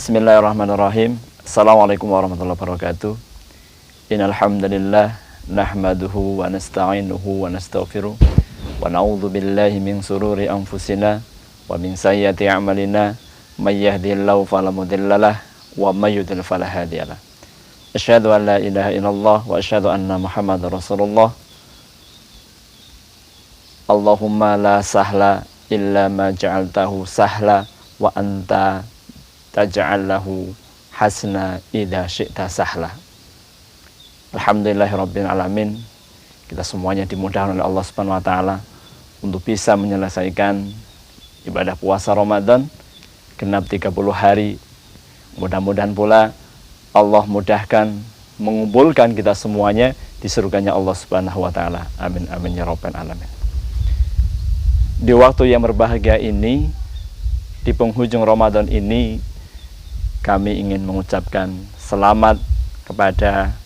Bismillahirrahmanirrahim. Assalamualaikum warahmatullahi wabarakatuh. Innal hamdalillah nahmaduhu wa nasta'inuhu wa nastaghfiruh wa na'udzu billahi min sururi anfusina wa min sayyiati a'malina may yahdihillahu fala mudhillalah wa may yudhlil fala hadiyalah. Asyhadu an la ilaha illallah wa asyhadu anna Muhammadar Rasulullah. Allahumma la sahla illa ma ja'altahu sahla wa anta taj'allahu hasna idza syi'ta sahla. Alhamdulillahirabbil alamin. Kita semuanya dimudahkan oleh Allah Subhanahu wa taala untuk bisa menyelesaikan ibadah puasa Ramadan genap 30 hari. Mudah-mudahan pula Allah mudahkan mengumpulkan kita semuanya di surganya Allah Subhanahu wa taala. Amin amin ya rabbal alamin. Di waktu yang berbahagia ini, di penghujung Ramadan ini, kami ingin mengucapkan selamat kepada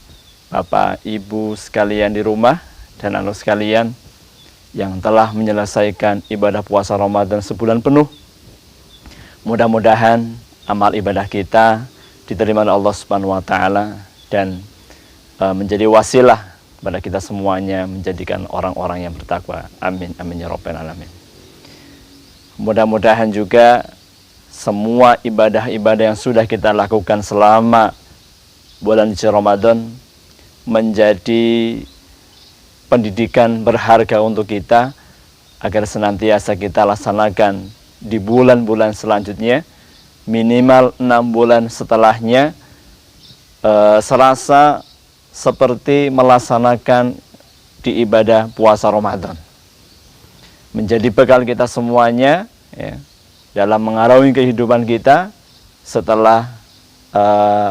Bapak Ibu sekalian di rumah dan anak sekalian yang telah menyelesaikan ibadah puasa Ramadan sebulan penuh. Mudah-mudahan amal ibadah kita diterima oleh Allah Subhanahu wa taala dan menjadi wasilah kepada kita semuanya menjadikan orang-orang yang bertakwa. Amin amin ya rabbal alamin. Mudah-mudahan juga semua ibadah-ibadah yang sudah kita lakukan selama bulan suci Ramadan menjadi pendidikan berharga untuk kita agar senantiasa kita laksanakan di bulan-bulan selanjutnya, minimal 6 bulan setelahnya, serasa seperti melaksanakan di ibadah puasa Ramadan. Menjadi bekal kita semuanya ya, dalam mengarungi kehidupan kita setelah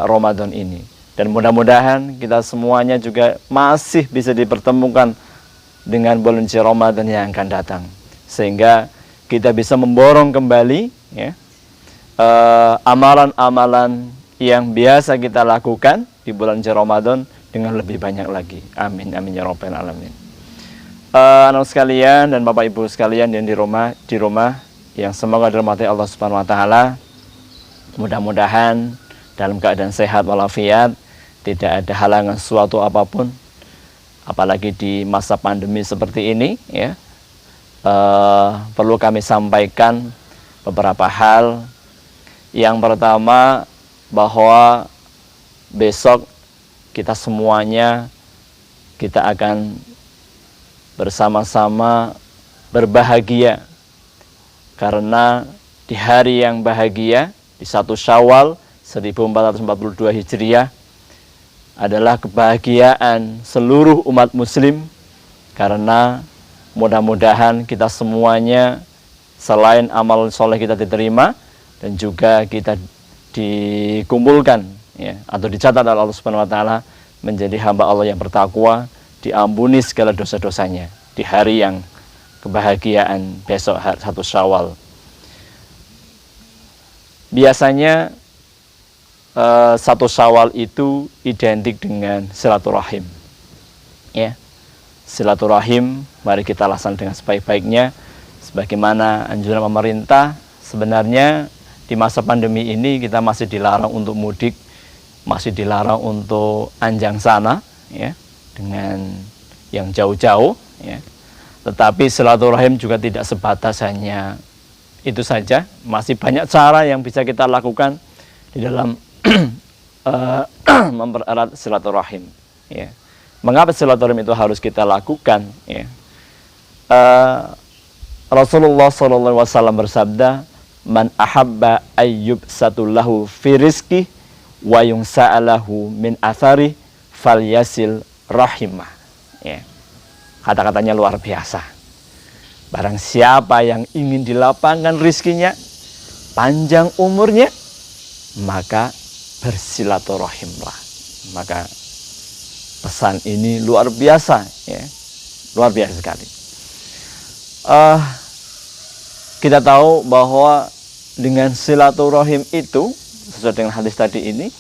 Ramadan ini. Dan mudah-mudahan kita semuanya juga masih bisa dipertemukan dengan bulan suci Ramadan yang akan datang, sehingga kita bisa memborong kembali ya, amalan-amalan yang biasa kita lakukan di bulan suci Ramadan dengan lebih banyak lagi. Amin amin ya rabbal alamin. Anak sekalian dan Bapak Ibu sekalian yang di rumah yang semoga dirahmati Allah Subhanahu wa taala, mudah-mudahan dalam keadaan sehat walafiat, tidak ada halangan suatu apapun, apalagi di masa pandemi seperti ini ya. Perlu kami sampaikan beberapa hal. Yang pertama, bahwa besok kita semuanya kita akan bersama-sama berbahagia, karena di hari yang bahagia, di 1 Syawal 1442 Hijriah adalah kebahagiaan seluruh umat muslim, karena mudah-mudahan kita semuanya selain amal soleh kita diterima dan juga kita dikumpulkan ya, atau dicatat oleh Allah Subhanahu wa taala menjadi hamba Allah yang bertakwa, diampuni segala dosa-dosanya di hari yang kebahagiaan besok 1 Syawal. Biasanya 1 Syawal itu identik dengan silaturahim ya. Silaturahim mari kita laksanakan dengan sebaik-baiknya sebagaimana anjuran pemerintah. Sebenarnya di masa pandemi ini kita masih dilarang untuk mudik, masih dilarang untuk anjang sana ya, dengan yang jauh-jauh ya. Tetapi silaturahim juga tidak sebatas hanya itu saja, masih banyak cara yang bisa kita lakukan di dalam mempererat silaturahim ya. Mengapa silaturahim itu harus kita lakukan ya? Rasulullah SAW bersabda, man ahabba ayyub satullahu fi rizki wa yungsa'alahu min athari falyasil rahimah ya. Kata-katanya luar biasa. Barang siapa yang ingin dilapangkan rizkinya, panjang umurnya, maka bersilaturahimlah. Maka pesan ini luar biasa ya. Luar biasa sekali. Kita tahu bahwa dengan silaturahim itu, sesuai dengan hadis tadi ini,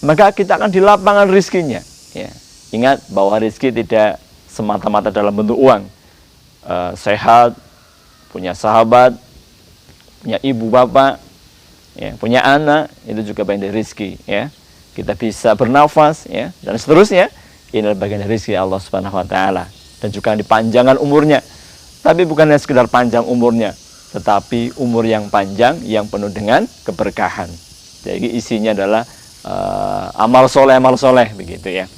maka kita akan dilapangkan rizkinya ya. Ingat bahwa rizki tidak semata-mata dalam bentuk uang. Sehat, punya sahabat, punya ibu bapak, ya, punya anak itu juga bagian dari rezeki, ya. Kita bisa bernafas, ya, dan seterusnya. Ini adalah bagian dari rezeki Allah Subhanahu wa taala, dan juga dipanjangkan umurnya. Tapi bukan hanya sekedar panjang umurnya, tetapi umur yang panjang yang penuh dengan keberkahan. Jadi isinya adalah amal soleh begitu, ya.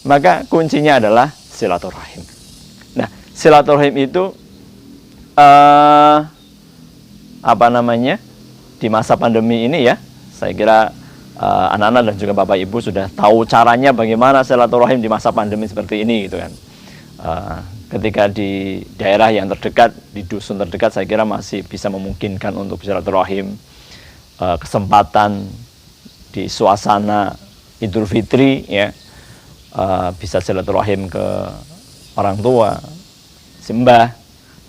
Maka kuncinya adalah silaturahim. Nah, silaturahim itu di masa pandemi ini, ya, saya kira anak-anak dan juga bapak ibu sudah tahu caranya bagaimana silaturahim di masa pandemi seperti ini, gitu kan. Ketika di daerah yang terdekat, di dusun terdekat, saya kira masih bisa memungkinkan untuk silaturahim. Kesempatan di suasana Idul Fitri, ya, bisa silaturahim ke orang tua, simbah,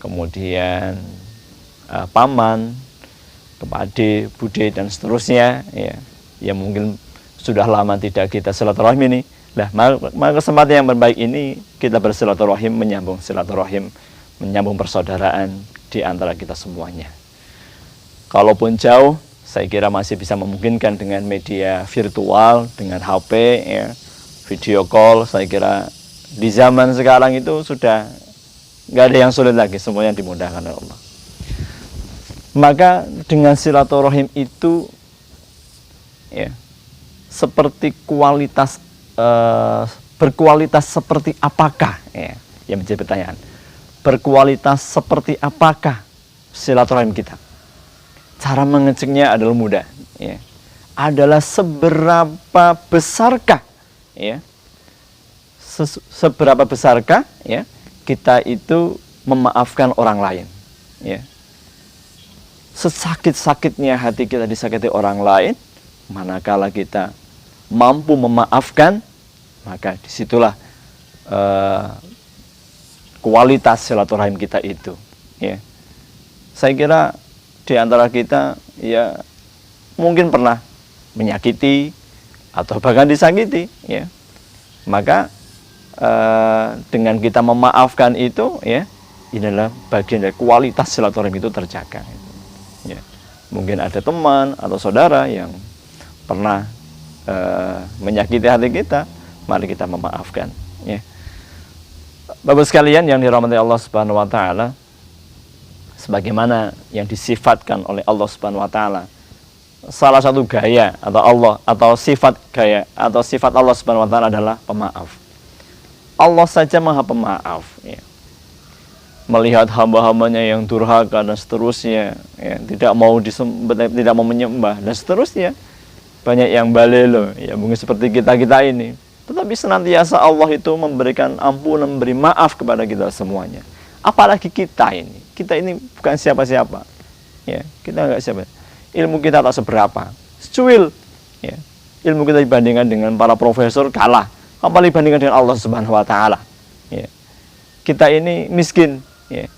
kemudian paman, kepada bude dan seterusnya, ya, yang mungkin sudah lama tidak kita silaturahim ini. Nah, maka kesempatan yang terbaik ini kita bersilaturahim, menyambung silaturahim, menyambung persaudaraan di antara kita semuanya. Kalaupun jauh, saya kira masih bisa memungkinkan dengan media virtual, dengan HP, ya, video call. Saya kira di zaman sekarang itu sudah nggak ada yang sulit lagi, semuanya dimudahkan oleh Allah. Maka dengan silaturahim itu, ya, seperti kualitas, berkualitas seperti apakah, ya, yang menjadi pertanyaan. Berkualitas seperti apakah silaturahim kita? Cara mengeceknya adalah mudah, ya. Adalah seberapa besarkah, ya, seberapa besarkah, ya, kita itu memaafkan orang lain, ya. Sesakit-sakitnya hati kita disakiti orang lain, manakala kita mampu memaafkan, maka disitulah kualitas silaturahim kita itu, ya. Saya kira di antara kita, ya, mungkin pernah menyakiti atau bahkan disakiti, ya. Maka dengan kita memaafkan itu, ya, inilah bagian dari kualitas silaturahim itu terjaga. Ya. Mungkin ada teman atau saudara yang pernah menyakiti hati kita, mari kita memaafkan, ya. Bapak sekalian yang dirahmati Allah Subhanahu wa taala, sebagaimana yang disifatkan oleh Allah Subhanahu wa taala, salah satu gaya atau sifat Allah Subhanahu wa taala adalah pemaaf. Allah saja Maha Pemaaf, ya. Melihat hamba-hambanya yang durhaka dan seterusnya, ya, tidak mau menyembah dan seterusnya, banyak yang balelo, ya, mungkin seperti kita ini, tetapi senantiasa Allah itu memberikan ampunan, memberi maaf kepada kita semuanya. Apalagi kita ini bukan siapa-siapa, ya, kita nggak siapa, ilmu kita tak seberapa, secuil, ya, ilmu kita dibandingkan dengan para profesor kalah, apalagi dibandingkan dengan Allah Subhanahu wa taala, ya. Kita ini miskin, ya.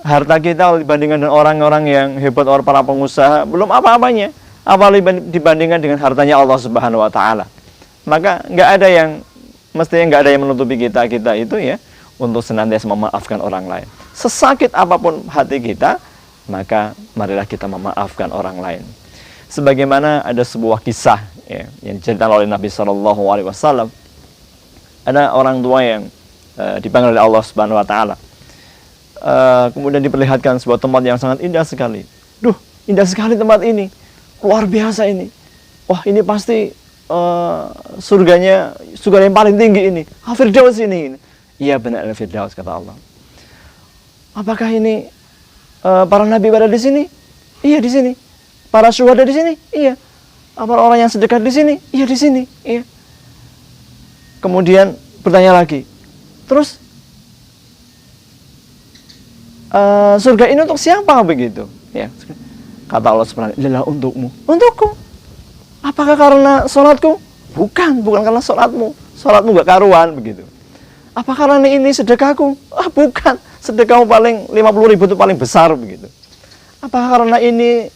Harta kita dibandingkan dengan orang-orang yang hebat, orang para pengusaha, belum apa-apanya, apalagi dibandingkan dengan hartanya Allah Subhanahu wa taala. Maka mestinya nggak ada yang menutupi kita itu, ya, untuk senantiasa memaafkan orang lain. Sesakit apapun hati kita, maka marilah kita memaafkan orang lain. Sebagaimana ada sebuah kisah, ya, yang diceritakan oleh Nabi SAW. Ada orang tua yang dipanggil oleh Allah Subhanahu wa taala. Kemudian diperlihatkan sebuah tempat yang sangat indah sekali. Duh, indah sekali tempat ini. Luar biasa ini. Wah, ini pasti surga yang paling tinggi ini. Al-Firdaus ini. Iya, benar, Al-Firdaus, kata Allah. Apakah ini para nabi berada di sini? Iya, di sini. Para syuhada di sini? Iya. Apa orang yang sedekah di sini? Iya, di sini. Iya. Kemudian bertanya lagi. Terus surga ini untuk siapa begitu? Ya. Kata Allah Subhanahu wa taala, untukmu. Untukku. Apakah karena sholatku? Bukan karena sholatmu. Sholatmu gak karuan begitu. Apa karena ini sedekahku? Bukan. Sedekahmu paling 50.000 itu paling besar begitu. Apa karena ini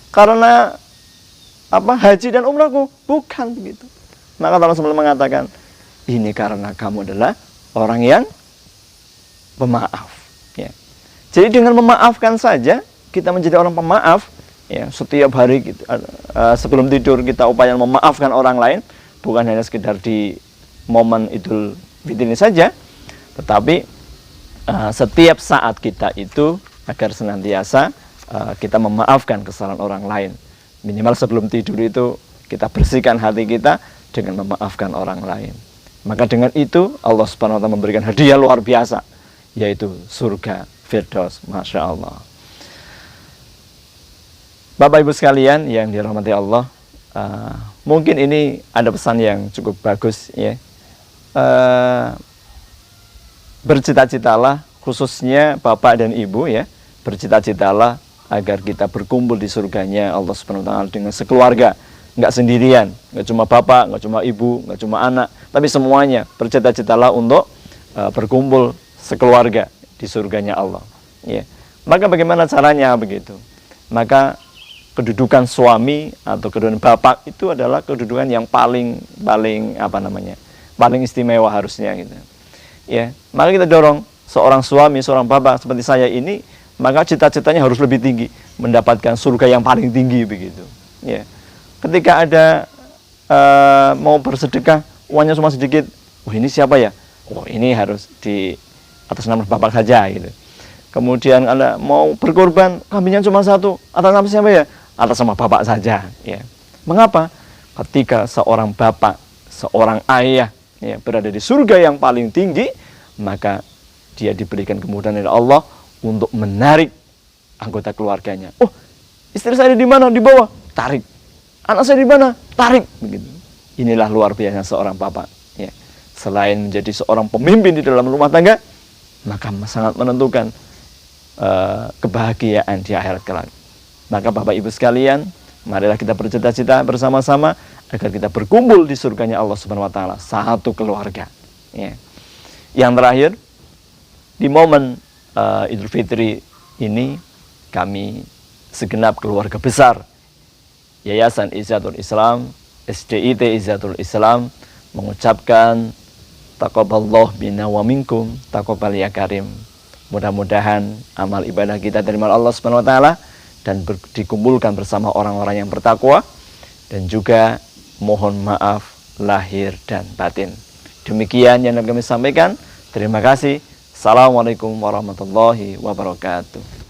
karena haji dan umrahku? Bukan begitu. Maka Allah SWT mengatakan, ini karena kamu adalah orang yang pemaaf, ya. Jadi dengan memaafkan saja kita menjadi orang pemaaf, Ya, setiap hari sebelum tidur kita upaya memaafkan orang lain, bukan hanya sekedar di momen Idul Fitri ini saja, tetapi setiap saat kita itu agar senantiasa kita memaafkan kesalahan orang lain. Minimal sebelum tidur itu kita bersihkan hati kita dengan memaafkan orang lain. Maka dengan itu Allah Subhanahu wa taala memberikan hadiah luar biasa, yaitu surga Firdaus. Masya Allah. Bapak Ibu sekalian yang dirahmati Allah, mungkin ini ada pesan yang cukup bagus ya. Bercita-citalah, khususnya Bapak dan Ibu ya, bercita-citalah agar kita berkumpul di surganya Allah Subhanahu wa taala dengan sekeluarga, nggak sendirian, nggak cuma Bapak, nggak cuma Ibu, nggak cuma anak, tapi semuanya bercita-citalah untuk berkumpul sekeluarga di surganya Allah ya. Maka bagaimana caranya begitu? Maka kedudukan suami atau kedudukan bapak itu adalah kedudukan yang paling istimewa harusnya gitu. Ya, maka kita dorong seorang suami, seorang bapak seperti saya ini, maka cita-citanya harus lebih tinggi, mendapatkan surga yang paling tinggi begitu. Ya. Ketika ada mau bersedekah, uangnya cuma sedikit, oh ini siapa ya? Oh ini harus di atas nama bapak saja gitu. Kemudian ada mau berkorban, kambingnya cuma satu, atas nama siapa ya? Atas nama bapak saja ya. Mengapa? Ketika seorang bapak, seorang ayah ya, berada di surga yang paling tinggi, maka dia diberikan kemudahan dari Allah untuk menarik anggota keluarganya. Oh, istri saya di mana? Di bawah. Tarik. Anak saya di mana? Tarik. Begitu. Inilah luar biasa seorang bapak ya. Selain menjadi seorang pemimpin di dalam rumah tangga, maka sangat menentukan kebahagiaan di akhirat kelak. Maka Bapak Ibu sekalian, marilah kita bercita-cita bersama-sama agar kita berkumpul di surganya Allah Subhanahu wa taala, satu keluarga. Ya. Yang terakhir, di momen Idul Fitri ini kami segenap keluarga besar Yayasan Izzatul Islam, SDIT Izzatul Islam mengucapkan taqabbalallahu minna wa minkum, taqabbal ya karim. Mudah-mudahan amal ibadah kita dari Allah Subhanahu wa taala dan dikumpulkan bersama orang-orang yang bertakwa, dan juga mohon maaf lahir dan batin. Demikian yang kami sampaikan. Terima kasih. Assalamualaikum warahmatullahi wabarakatuh.